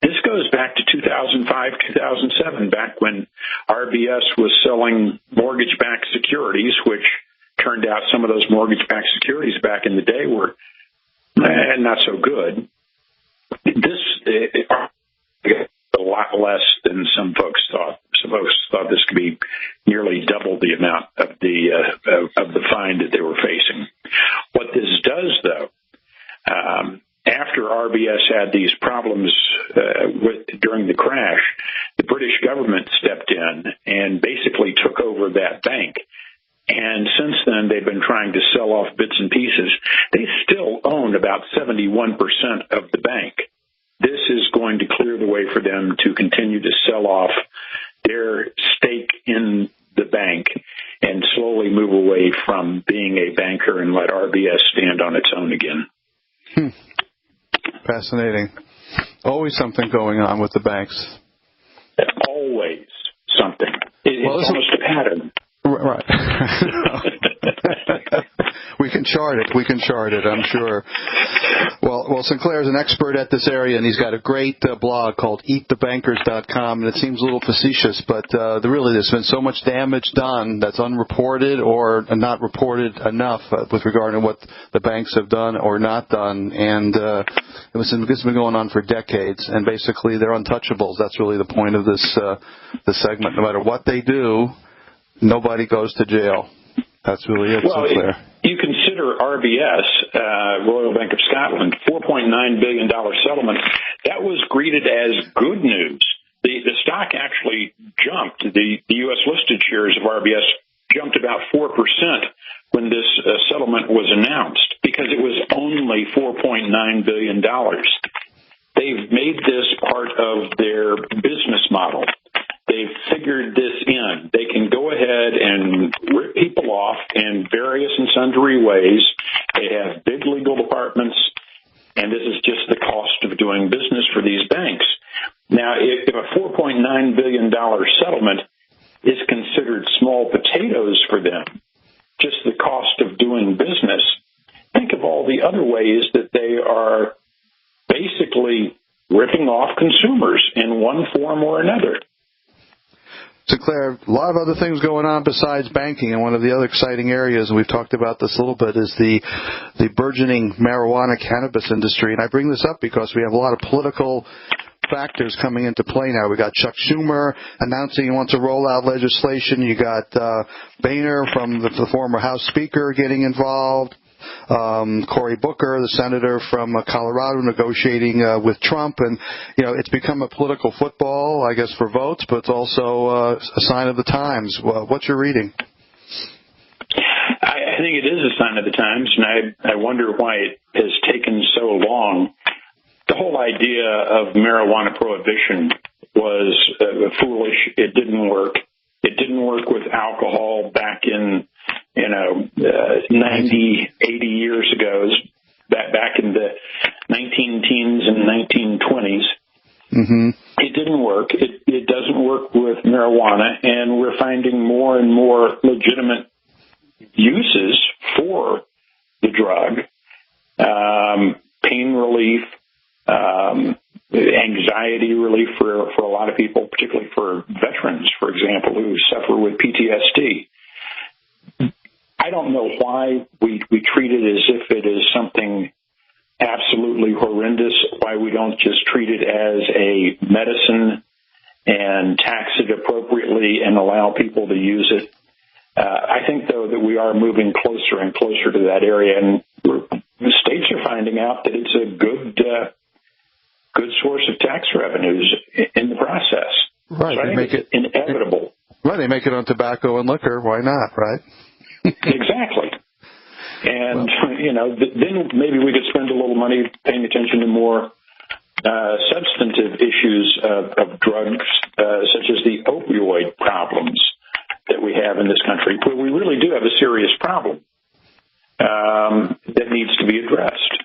[SPEAKER 26] This goes back to 2005, 2007, back when RBS was selling mortgage-backed securities, which turned out some of those mortgage-backed securities back in the day were not so good. This a lot less than some folks thought. Some folks thought this could be nearly double the amount of the fine that they were facing. What this does, though, after RBS had these problems during the crash, the British government stepped in and basically took over that bank. And since then, they've been trying to sell off bits and pieces. They still own about 71% of the bank. This is going to clear the way for them to continue to sell off their stake in the bank and slowly move away from being a banker and let RBS stand on its own again.
[SPEAKER 6] Fascinating. Always something going on with the banks.
[SPEAKER 26] Always something. It's almost a pattern.
[SPEAKER 6] Right. We can chart it, I'm sure. Well, Sinclair is an expert at this area, and he's got a great blog called eatthebankers.com, and it seems a little facetious, but really there's been so much damage done that's unreported or not reported enough with regard to what the banks have done or not done, and this has been going on for decades, and basically they're untouchables. That's really the point of this segment. No matter what they do, nobody goes to jail. That's really it, Sinclair.
[SPEAKER 26] You consider RBS, Royal Bank of Scotland, $4.9 billion settlement. That was greeted as good news. The stock actually jumped. The U.S. listed shares of RBS jumped about 4% when this settlement was announced because it was only $4.9 billion. They've made this part of their business model. They've figured this in. They can go ahead and rip people off in various and sundry ways. They have big legal departments, and this is just the cost of doing business for these banks. Now, if a $4.9 billion settlement is considered small potatoes for them, just the cost of doing business, think of all the other ways that they are basically ripping off consumers in one form or another.
[SPEAKER 6] Sinclair, a lot of other things going on besides banking, and one of the other exciting areas, and we've talked about this a little bit, is the burgeoning marijuana cannabis industry. And I bring this up because we have a lot of political factors coming into play now. We got Chuck Schumer announcing he wants to roll out legislation. You got Boehner from the former House Speaker getting involved. Cory Booker, the senator from Colorado, negotiating with Trump, and it's become a political football, I guess, for votes, but it's also a sign of the times. What's your reading?
[SPEAKER 26] I think it is a sign of the times, and I wonder why it has taken so long. The whole idea of marijuana prohibition was foolish. It didn't work. It didn't work with alcohol back in 90, 80 years ago, back in the 19-teens and 1920s. Mm-hmm. It didn't work. It doesn't work with marijuana, and we're finding more and more legitimate uses for the drug. Pain relief, anxiety relief for a lot of people, particularly for veterans, for example, who suffer with PTSD. I don't know why we treat it as if it is something absolutely horrendous, why we don't just treat it as a medicine and tax it appropriately and allow people to use it. I think, though, that we are moving closer and closer to that area, and the states are finding out that it's a good source of tax revenues in the process.
[SPEAKER 6] Right,
[SPEAKER 26] so I think it's inevitable.
[SPEAKER 6] Right, they make it on tobacco and liquor. Why not, right?
[SPEAKER 26] Exactly. And, then maybe we could spend a little money paying attention to more substantive issues of drugs, such as the opioid problems that we have in this country, where we really do have a serious problem that needs to be addressed.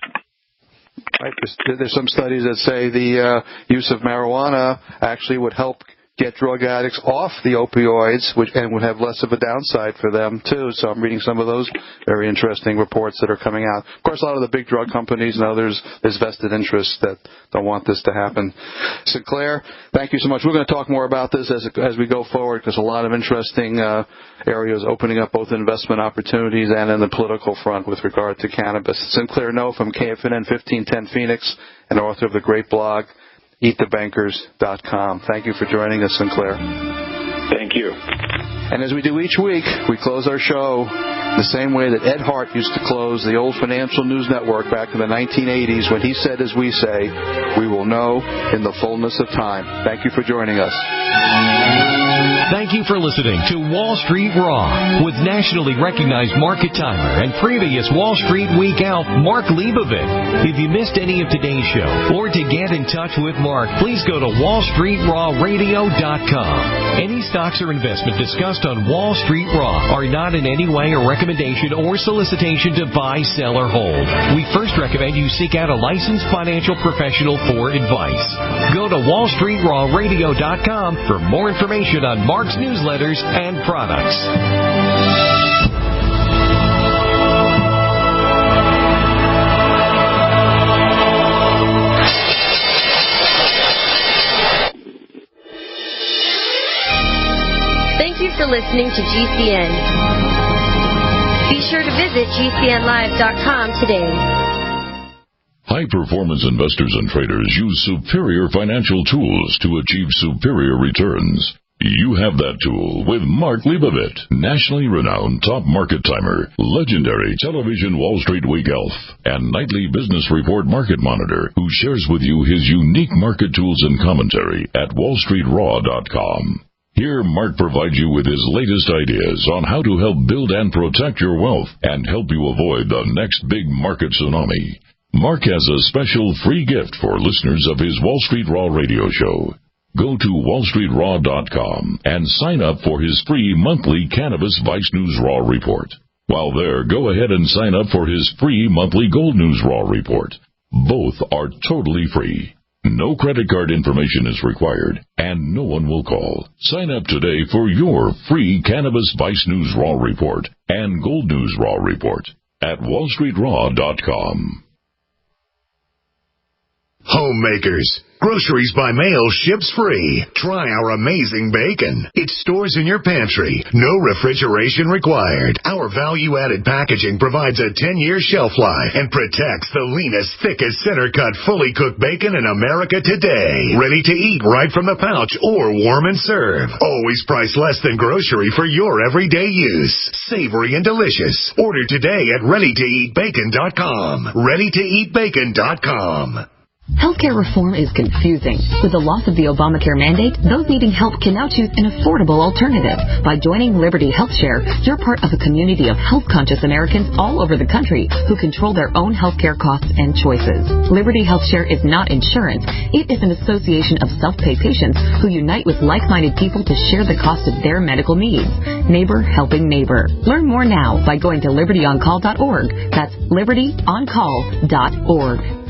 [SPEAKER 6] Right. There's some studies that say the use of marijuana actually would help get drug addicts off the opioids, and would have less of a downside for them, too. So I'm reading some of those very interesting reports that are coming out. Of course, a lot of the big drug companies know there's vested interests that don't want this to happen. Sinclair, thank you so much. We're going to talk more about this as we go forward, because a lot of interesting areas opening up both investment opportunities and in the political front with regard to cannabis. Sinclair No from KFNN 1510 Phoenix, and author of the great blog, EatTheBankers.com. Thank you for joining us, Sinclair.
[SPEAKER 26] Thank you.
[SPEAKER 6] And as we do each week, we close our show the same way that Ed Hart used to close the old financial news network back in the 1980s, when he said, as we say, we will know in the fullness of time. Thank you for joining us.
[SPEAKER 2] Thank you for listening to Wall Street Raw with nationally recognized market timer and previous Wall Street Week Elf, Mark Leibovit. If you missed any of today's show, or to get in touch with Mark, please go to wallstreetrawradio.com. Any stocks or investment discussed on Wall Street Raw are not in any way a recommendation or solicitation to buy, sell, or hold. We first recommend you seek out a licensed financial professional for advice. Go to wallstreetrawradio.com for more information on Mark's newsletters and products.
[SPEAKER 4] Thank you for listening to GCN. Be sure to visit GCNlive.com today.
[SPEAKER 1] High-performance investors and traders use superior financial tools to achieve superior returns. You have that tool with Mark Leibovit, nationally renowned top market timer, legendary television Wall Street Week Elf, and nightly business report market monitor, who shares with you his unique market tools and commentary at wallstreetraw.com. Here, Mark provides you with his latest ideas on how to help build and protect your wealth and help you avoid the next big market tsunami. Mark has a special free gift for listeners of his Wall Street Raw radio show. Go to wallstreetraw.com and sign up for his free monthly Cannabis Vice News Raw report. While there, go ahead and sign up for his free monthly Gold News Raw report. Both are totally free. No credit card information is required, and no one will call. Sign up today for your free Cannabis Vice News Raw report and Gold News Raw report at wallstreetraw.com.
[SPEAKER 9] Homemakers, groceries by mail ships free. Try our amazing bacon. It stores in your pantry. No refrigeration required. Our value-added packaging provides a 10-year shelf life and protects the leanest, thickest, center-cut, fully cooked bacon in America today. Ready to eat right from the pouch or warm and serve. Always priced less than grocery for your everyday use. Savory and delicious. Order today at readytoeatbacon.com. readytoeatbacon.com.
[SPEAKER 10] Healthcare reform is confusing. With the loss of the Obamacare mandate, those needing help can now choose an affordable alternative. By joining Liberty HealthShare, you're part of a community of health-conscious Americans all over the country who control their own healthcare costs and choices. Liberty HealthShare is not insurance. It is an association of self-pay patients who unite with like-minded people to share the cost of their medical needs. Neighbor helping neighbor. Learn more now by going to libertyoncall.org. That's libertyoncall.org.